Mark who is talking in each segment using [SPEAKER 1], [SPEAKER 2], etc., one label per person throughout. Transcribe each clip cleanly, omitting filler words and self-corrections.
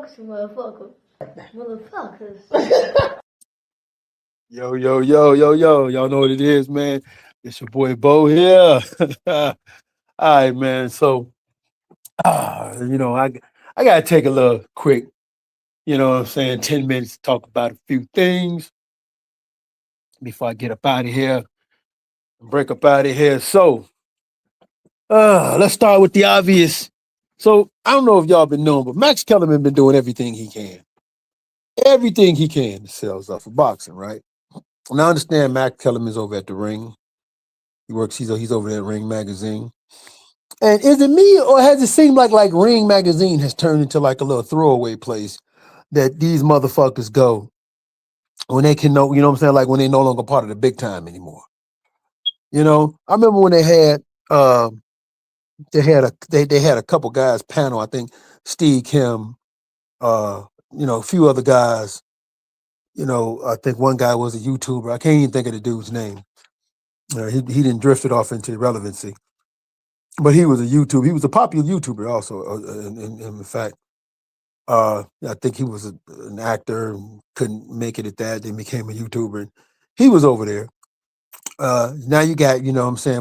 [SPEAKER 1] boxing, motherfucker. Motherfuckers.
[SPEAKER 2] Yo, yo, yo, yo, yo. Y'all know what it is, man. It's your boy Bo here. All right, man. So, I gotta take a little quick, 10 minutes to talk about a few things before I get up out of here and break up out of here. So, let's start with the obvious. So, I don't know if y'all been knowing, but Max Kellerman been doing everything he can to sell stuff for boxing, right? And I understand Max Kellerman's over at the ring. He's over there at Ring Magazine. And is it me or has it seemed like Ring Magazine has turned into like a little throwaway place that these motherfuckers go when they can know, you know what I'm saying? Like when they're no longer part of the big time anymore. I remember when they had a couple guys panel. I think Steve Kim, a few other guys. I think one guy was a YouTuber. I can't even think of the dude's name. He didn't drift it off into irrelevancy. But he was a popular YouTuber also. In fact, I think he was an actor, and couldn't make it at that, then became a YouTuber. And he was over there. Now you got,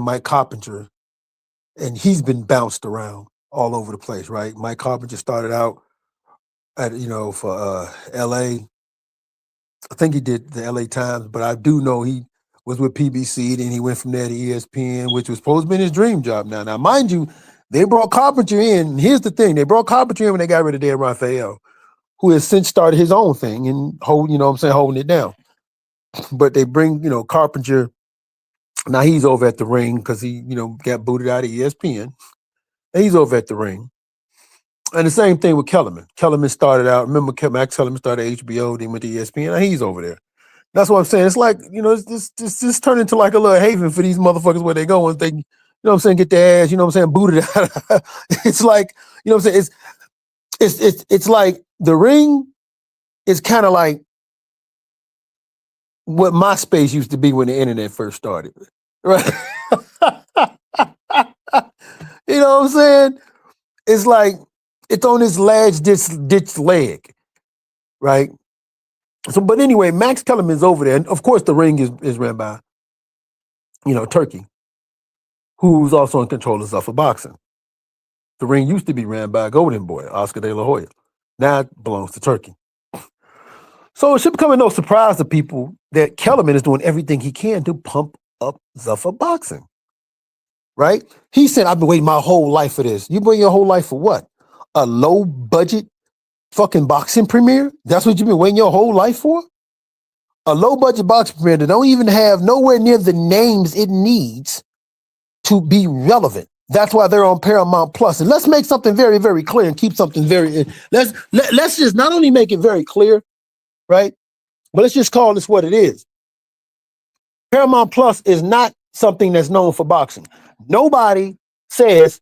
[SPEAKER 2] Mike Coppinger, and he's been bounced around all over the place, right? Mike Coppinger started out for LA. I think he did the LA Times, but I do know he was with PBC, then he went from there to ESPN, which was supposed to be his dream job now. Now, mind you, they brought Carpenter in. And here's the thing. They brought Carpenter in when they got rid of Dan Raphael, who has since started his own thing and holding it down. But they bring, Carpenter. Now he's over at the ring because he, got booted out of ESPN. And he's over at the ring. And the same thing with Kellerman. Kellerman started out, remember Max Kellerman started HBO, then went to ESPN. Now he's over there. That's what I'm saying. It's like, it's turned into like a little haven for these motherfuckers where they go once they, get their ass, booted out. It's like, I'm saying? It's like the ring is kind of like what MySpace used to be when the internet first started. Right? You know what I'm saying? It's like it's on this ditch leg, right? So, but anyway, Max Kellerman's over there, and of course, the ring is ran by, Turkey, who's also in control of Zuffa Boxing. The ring used to be ran by Golden Boy, Oscar De La Hoya. Now it belongs to Turkey. So it should become no surprise to people that Kellerman is doing everything he can to pump up Zuffa Boxing. Right? He said, I've been waiting my whole life for this. You waiting your whole life for what? A low budget fucking boxing premiere? That's what you've been waiting your whole life for? A low budget boxing premiere that don't even have nowhere near the names it needs to be relevant. That's why they're on Paramount Plus. And let's make something very, very clear and keep something let's just not only make it very clear, right? But let's just call this what it is. Paramount Plus is not something that's known for boxing. Nobody says,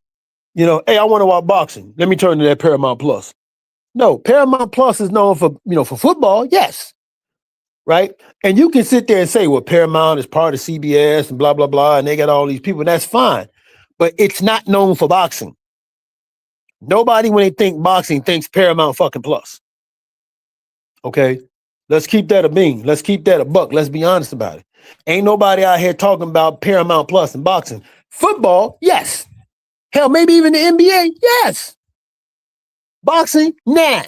[SPEAKER 2] hey, I want to watch boxing. Let me turn to that Paramount Plus. No, Paramount Plus is known for, for football. Yes. Right. And you can sit there and say, well, Paramount is part of CBS and blah, blah, blah. And they got all these people. That's fine. But it's not known for boxing. Nobody, when they think boxing, thinks Paramount fucking Plus. Okay. Let's keep that a bean. Let's keep that a buck. Let's be honest about it. Ain't nobody out here talking about Paramount Plus and boxing. Football, yes. Hell, maybe even the NBA, yes. Boxing, nah.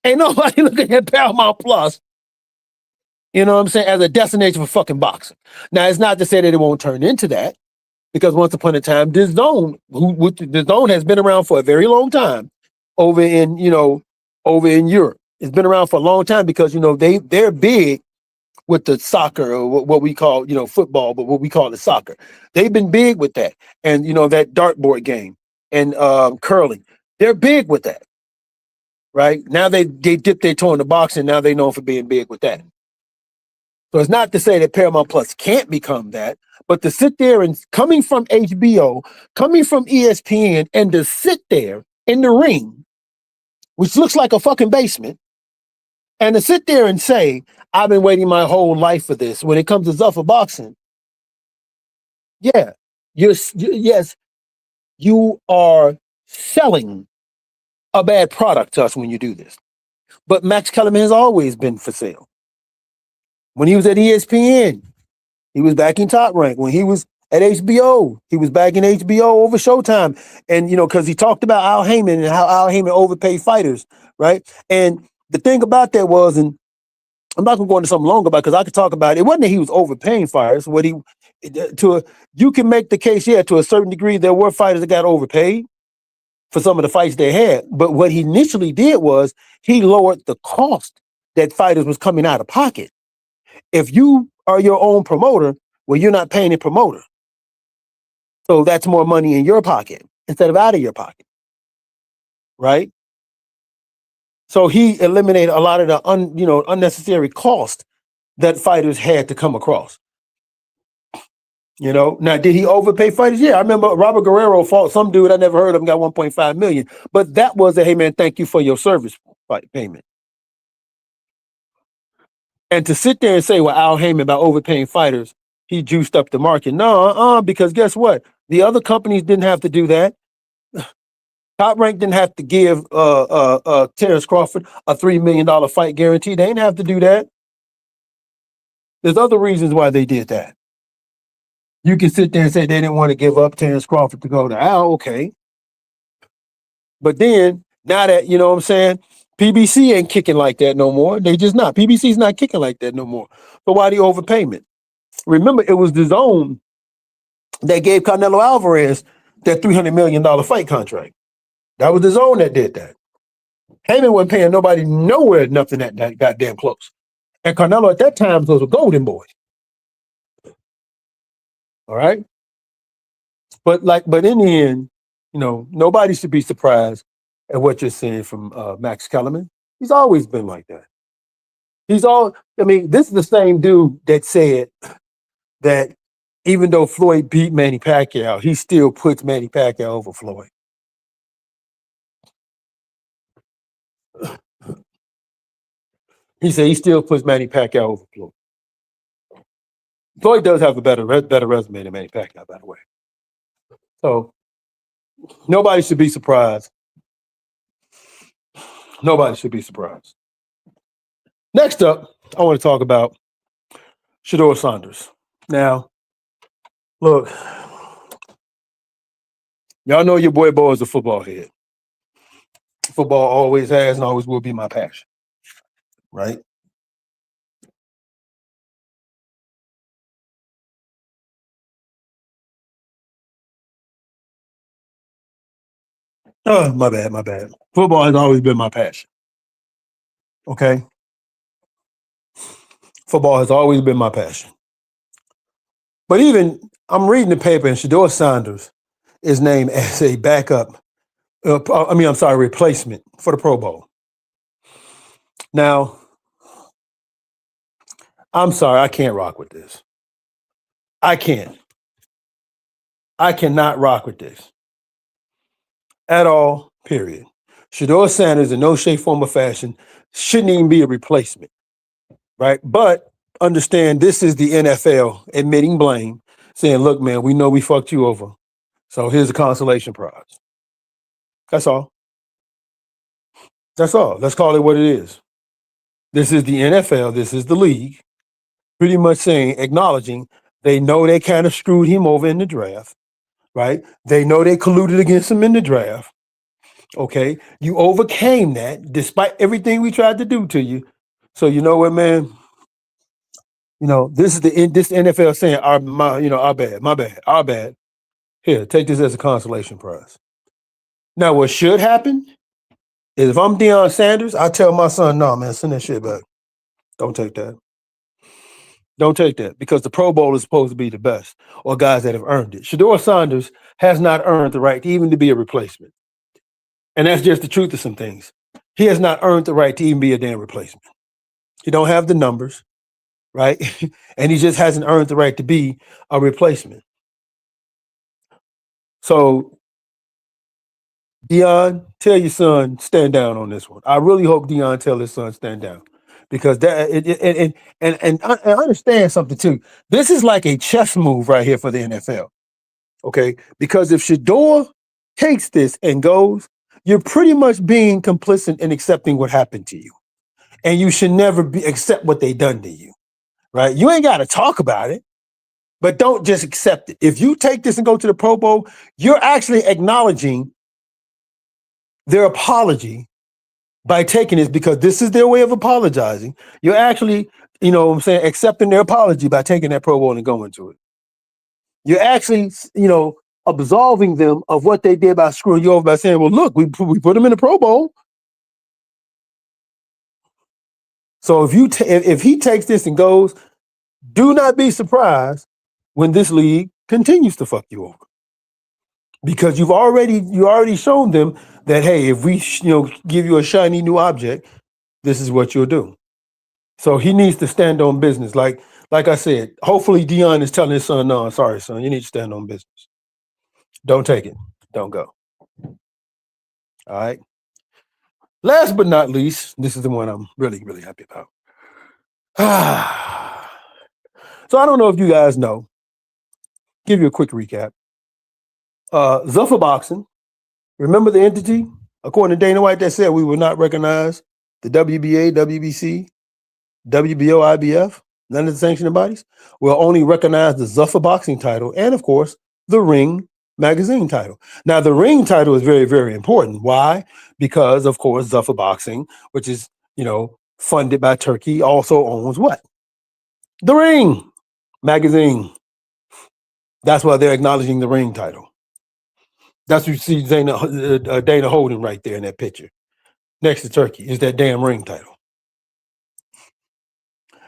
[SPEAKER 2] Ain't nobody looking at Paramount Plus, you know what I'm saying, as a destination for fucking boxing. Now, it's not to say that it won't turn into that, because once upon a time, this zone has been around for a very long time over in Europe. It's been around for a long time because, they're big with the soccer, or what we call, football, but what we call the soccer. They've been big with that. And, that dartboard game and curling. They're big with that. Right? Now they dipped their toe in the boxing. Now they're known for being big with that. So it's not to say that Paramount Plus can't become that, but to sit there and coming from HBO, coming from ESPN, and to sit there in the ring, which looks like a fucking basement, and to sit there and say, I've been waiting my whole life for this. When it comes to Zuffa Boxing, yeah, yes, you are selling a bad product to us when you do this. But Max Kellerman has always been for sale. When he was at ESPN, he was back in Top Rank. When he was at HBO, he was back in HBO over Showtime. And, because he talked about Al Heyman and how Al Heyman overpaid fighters, right? And the thing about that was, and I'm not going to go into something longer about because I could talk about it. It wasn't that he was overpaying fighters. You can make the case, to a certain degree, there were fighters that got overpaid for some of the fights they had. But what he initially did was he lowered the cost that fighters was coming out of pocket. If you are your own promoter, well, you're not paying a promoter. So that's more money in your pocket instead of out of your pocket, right? So he eliminated a lot of the unnecessary cost that fighters had to come across. Now, did he overpay fighters? Yeah, I remember Robert Guerrero fought some dude I never heard of, got 1.5 million. But that was hey man, thank you for your service fight payment. And to sit there and say, well, Al Heyman, by overpaying fighters, he juiced up the market. No, because guess what? The other companies didn't have to do that. Top Rank didn't have to give Terrence Crawford a $3 million fight guarantee. They didn't have to do that. There's other reasons why they did that. You can sit there and say they didn't want to give up Terrence Crawford to go to Al, okay. But then, now that, you know what I'm saying, PBC ain't kicking like that no more. They just not. PBC's not kicking like that no more. So why the overpayment? Remember, it was the Zone that gave Canelo Alvarez that $300 million fight contract. That was the Zone that did that. Heyman wasn't paying nobody nowhere nothing that goddamn close. And Canelo at that time was a golden boy. All right? But in the end, nobody should be surprised at what you're seeing from Max Kellerman. He's always been like that. This is the same dude that said that even though Floyd beat Manny Pacquiao, he still puts Manny Pacquiao over Floyd. He said he still puts Manny Pacquiao over Floyd. Floyd does have a better resume than Manny Pacquiao, by the way. So nobody should be surprised. Nobody should be surprised. Next up, I want to talk about Shedduer Sanders. Now, look, y'all know your boy Bo is a football head. Football always has and always will be my passion, right? Oh, my bad. Football has always been my passion. Okay? Football has always been my passion. But even, I'm reading the paper and Shedduer Sanders is named as a backup, replacement for the Pro Bowl. Now, I'm sorry, I can't rock with this. I can't. I cannot rock with this. At all, period. Shedduer Sanders, in no shape, form, or fashion, shouldn't even be a replacement, right? But understand this is the NFL admitting blame, saying, look, man, we know we fucked you over. So here's a consolation prize. That's all. That's all. Let's call it what it is. This is the NFL. This is the league. Pretty much saying, acknowledging they know they kind of screwed him over in the draft, right? They know they colluded against him in the draft. Okay. You overcame that despite everything we tried to do to you. So you know what, man? This is this NFL saying, our bad. Here, take this as a consolation prize. Now, what should happen is if I'm Deion Sanders, I tell my son, no, man, send that shit back. Don't take that. Don't take that because the Pro Bowl is supposed to be the best or guys that have earned it. Shedduer Sanders has not earned the right even to be a replacement. And that's just the truth of some things. He has not earned the right to even be a damn replacement. He don't have the numbers, right? And he just hasn't earned the right to be a replacement. So, Deion, tell your son, stand down on this one. I really hope Deion tell his son stand down. Because and I understand something too. This is like a chess move right here for the NFL. Okay? Because if Shedduer takes this and goes, you're pretty much being complicit in accepting what happened to you. and you should never accept what they done to you, right? You ain't got to talk about it, but don't just accept it. If you take this and go to the Pro Bowl, you're actually acknowledging their apology by taking this, because this is their way of apologizing. You're actually, you know what I'm saying, accepting their apology by taking that Pro Bowl and going to it. You're actually, you know, absolving them of what they did by screwing you over by saying, well, look, we put them in the Pro Bowl. So if he takes this and goes, do not be surprised when this league continues to fuck you over, because you already shown them that, hey, if we give you a shiny new object, this is what you'll do. So he needs to stand on business. Like I said, hopefully Dion is telling his son, no, sorry, son, you need to stand on business. Don't take it. Don't go. All right. Last but not least, this is the one I'm really, really happy about. So I don't know if you guys know. Give you a quick recap. Zuffa Boxing, remember the entity, according to Dana White, that said we will not recognize the WBA, WBC, WBO, IBF, none of the sanctioning bodies. We'll only recognize the Zuffa Boxing title and, of course, the Ring magazine title. Now, the Ring title is very, very important. Why? Because, of course, Zuffa Boxing, which is, funded by Turkey, also owns what? The Ring magazine. That's why they're acknowledging the Ring title. That's what you see Dana holding right there in that picture. Next to Turkey is that damn Ring title.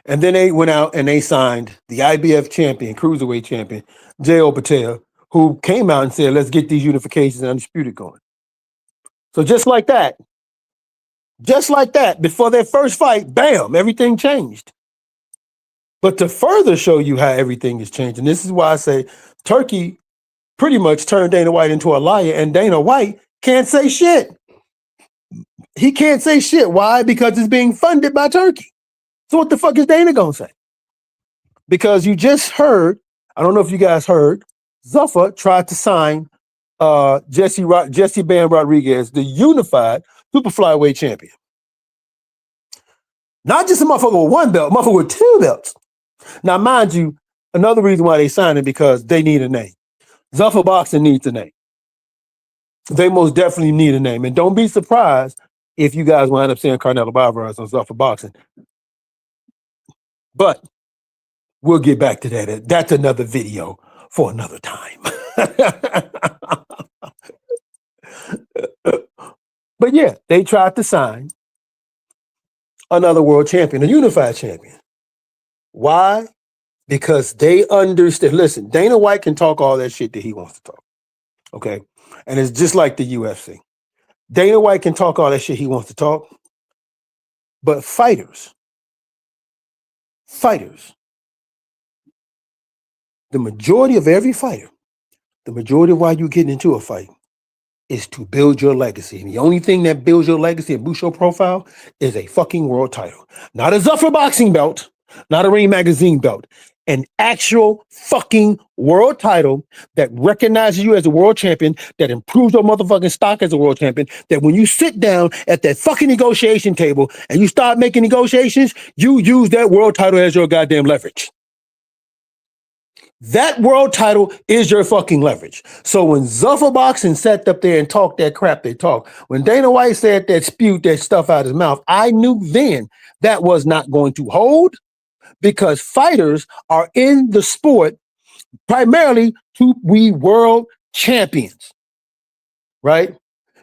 [SPEAKER 2] And then they went out and they signed the IBF champion, cruiserweight champion, J.O. Patel, who came out and said, let's get these unifications and undisputed going. So just like that, before their first fight, bam, everything changed. But to further show you how everything is changing, this is why I say Turkey pretty much turned Dana White into a liar, and Dana White can't say shit. He can't say shit. Why? Because it's being funded by Turkey. So what the fuck is Dana gonna say? Because you just heard, I don't know if you guys heard, Zuffa tried to sign Jesse Bam Rodriguez, the unified super flyweight champion. Not just a motherfucker with one belt, motherfucker with two belts. Now, mind you, another reason why they signed it, because they need a name. Zuffa Boxing needs a name. They most definitely need a name. And don't be surprised if you guys wind up seeing Carnelo Alvarez on Zuffa Boxing. But we'll get back to that. That's another video for another time. But yeah, they tried to sign another world champion, a unified champion. Why? Because they understand. Listen, Dana White can talk all that shit that he wants to talk. Okay? And it's just like the UFC. Dana White can talk all that shit he wants to talk. But fighters, the majority of every fighter, the majority of why you get into a fight is to build your legacy. And the only thing that builds your legacy and boosts your profile is a fucking world title. Not a Zuffa Boxing belt, not a Ring magazine belt. An actual fucking world title that recognizes you as a world champion, that improves your motherfucking stock as a world champion, that when you sit down at that fucking negotiation table and you start making negotiations, you use that world title as your goddamn leverage. That world title is your fucking leverage. So when Zuffa Boxing sat up there and talked that crap they talked, when Dana White said that, spewed that stuff out his mouth, I knew then that was not going to hold, because fighters are in the sport primarily to be world champions, right?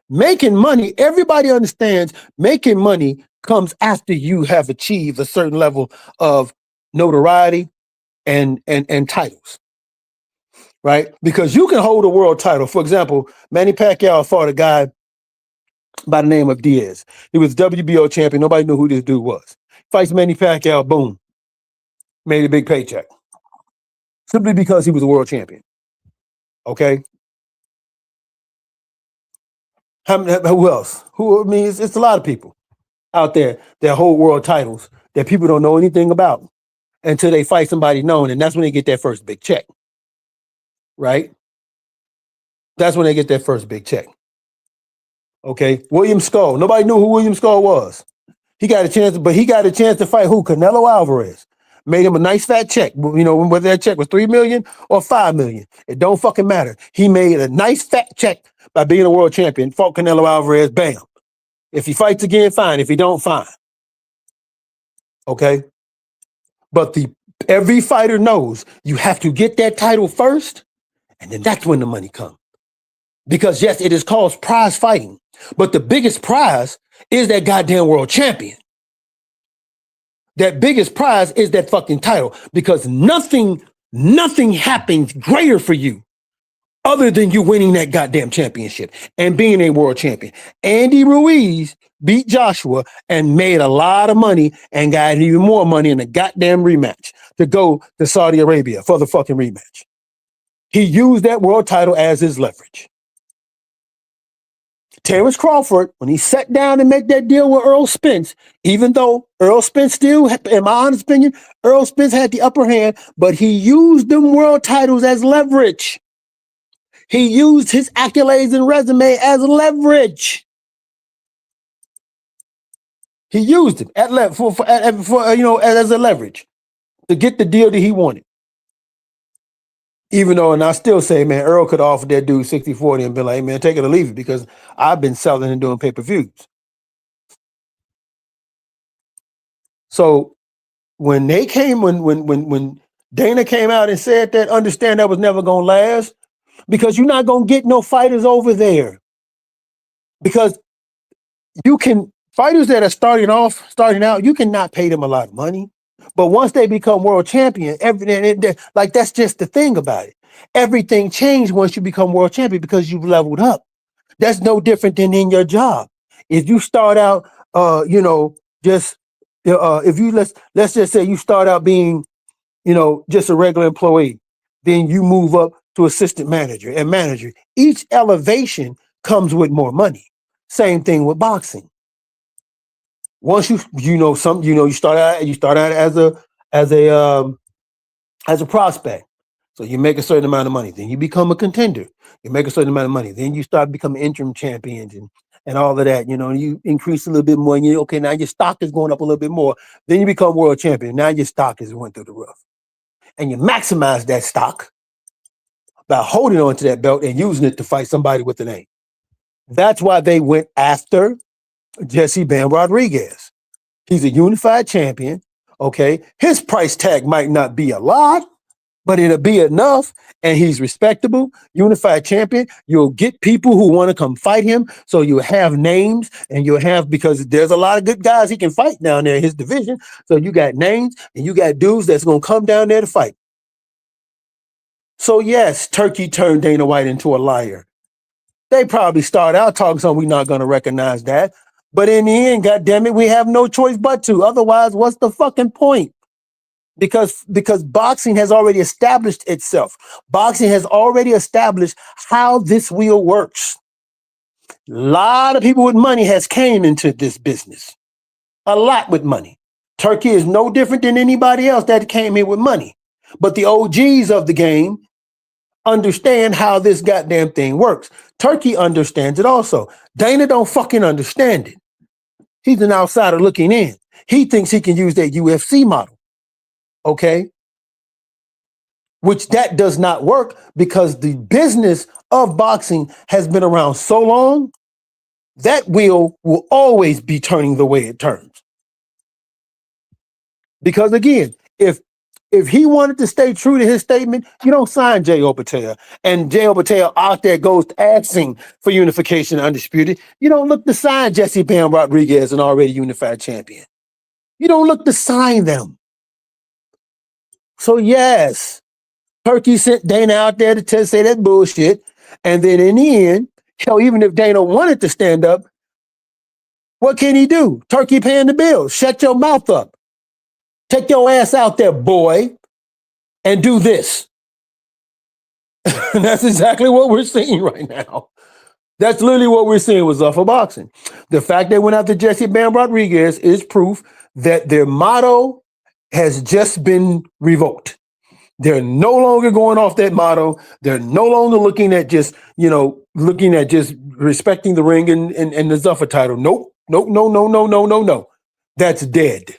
[SPEAKER 2] Making money, everybody understands making money comes after you have achieved a certain level of notoriety and titles, right? Because you can hold a world title. For example, Manny Pacquiao fought a guy by the name of Diaz. He was WBO champion. Nobody knew who this dude was. Fights Manny Pacquiao, boom, made a big paycheck. Simply because he was a world champion. Okay? Who else? It's a lot of people out there that hold world titles that people don't know anything about until they fight somebody known, and that's when they get their first big check. Right? That's when they get their first big check. Okay? William Skull. Nobody knew who William Skull was. He got a chance, but he got a chance to fight who? Canelo Alvarez. Made him a nice fat check. You know, whether that check was $3 million or $5 million, it don't fucking matter. He made a nice fat check by being a world champion. Fought Canelo Alvarez. Bam. If he fights again, fine. If he don't, fine. Okay. But every fighter knows you have to get that title first, and then that's when the money comes. Because yes, it is called prize fighting, but the biggest prize is that goddamn world champion. That biggest prize is that fucking title, because nothing happens greater for you other than you winning that goddamn championship and being a world champion. Andy Ruiz beat Joshua and made a lot of money and got even more money in a goddamn rematch to go to Saudi Arabia for the fucking rematch. He used that world title as his leverage. Terrence Crawford, when he sat down and made that deal with Earl Spence, even though Earl Spence still, in my honest opinion, Earl Spence had the upper hand, but he used them world titles as leverage. He used his accolades and resume as leverage. He used it as a leverage to get the deal that he wanted. Even though, and I still say, man, Earl could offer that dude 60-40 and be like, hey, man, take it or leave it, because I've been selling and doing pay-per-views. So when Dana came out and said that, understand that was never going to last, because you're not going to get no fighters over there. Because fighters that are starting out, you cannot pay them a lot of money. But once they become world champion, that's just the thing about it. Everything changed once you become world champion, because you've leveled up. That's no different than in your job. If you start out, let's just say you start out being, just a regular employee, then you move up to assistant manager and manager. Each elevation comes with more money. Same thing with boxing. Once you start out as a prospect. So you make a certain amount of money, then you become a contender. You make a certain amount of money, then you start becoming interim champions and all of that. You increase a little bit more, and now your stock is going up a little bit more. Then you become world champion. Now your stock is went through the roof, and you maximize that stock by holding on to that belt and using it to fight somebody with a name. That's why they went after Jesse Bam Rodriguez. He's a unified champion. Okay, his price tag might not be a lot, but it'll be enough, and he's respectable, unified champion. You'll get people who want to come fight him, so you'll have names, and because there's a lot of good guys he can fight down there in his division, so you got names, and you got dudes that's going to come down there to fight. So yes, Turkey turned Dana White into a liar. They probably start out talking something we're not going to recognize that, but in the end, goddammit, we have no choice but to. Otherwise, what's the fucking point? Because boxing has already established itself. Boxing has already established how this wheel works. A lot of people with money has came into this business. A lot with money. Turkey is no different than anybody else that came here with money. But the OGs of the game understand how this goddamn thing works. Turkey understands it also. Dana don't fucking understand it. He's an outsider looking in. He thinks he can use that UFC model. Okay, which that does not work, because the business of boxing has been around so long that wheel will always be turning the way it turns. Because again, if he wanted to stay true to his statement, you don't sign J.O. Patel, and J.O. Patel out there goes asking for unification undisputed. You don't look to sign Jesse Bam Rodriguez, an already unified champion. You don't look to sign them. So yes, Turkey sent Dana out there to say that bullshit. And then in the end, even if Dana wanted to stand up, what can he do? Turkey paying the bills. Shut your mouth up. Take your ass out there, boy, and do this. And that's exactly what we're seeing right now. That's literally what we're seeing with Zuffa Boxing. The fact they went after Jesse Bam Rodriguez is proof that their motto has just been revoked. They're no longer going off that motto. They're no longer looking at just respecting the ring and the Zuffa title. Nope. No. That's dead.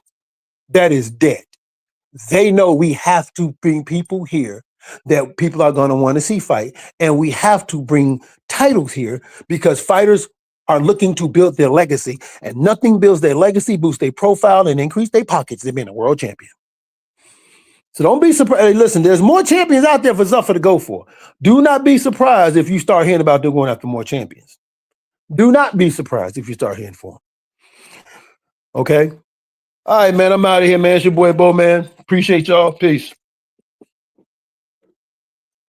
[SPEAKER 2] That is dead. They know we have to bring people here that people are going to want to see fight. And we have to bring titles here because fighters are looking to build their legacy. And nothing builds their legacy, boosts their profile, and increase their pockets than being a world champion. So don't be surprised. Hey, listen, there's more champions out there for Zuffa to go for. Do not be surprised if you start hearing about them going after more champions. Do not be surprised if you start hearing for them. Okay? All right, man, I'm out of here, man. It's your boy, Bo, man. Appreciate y'all. Peace.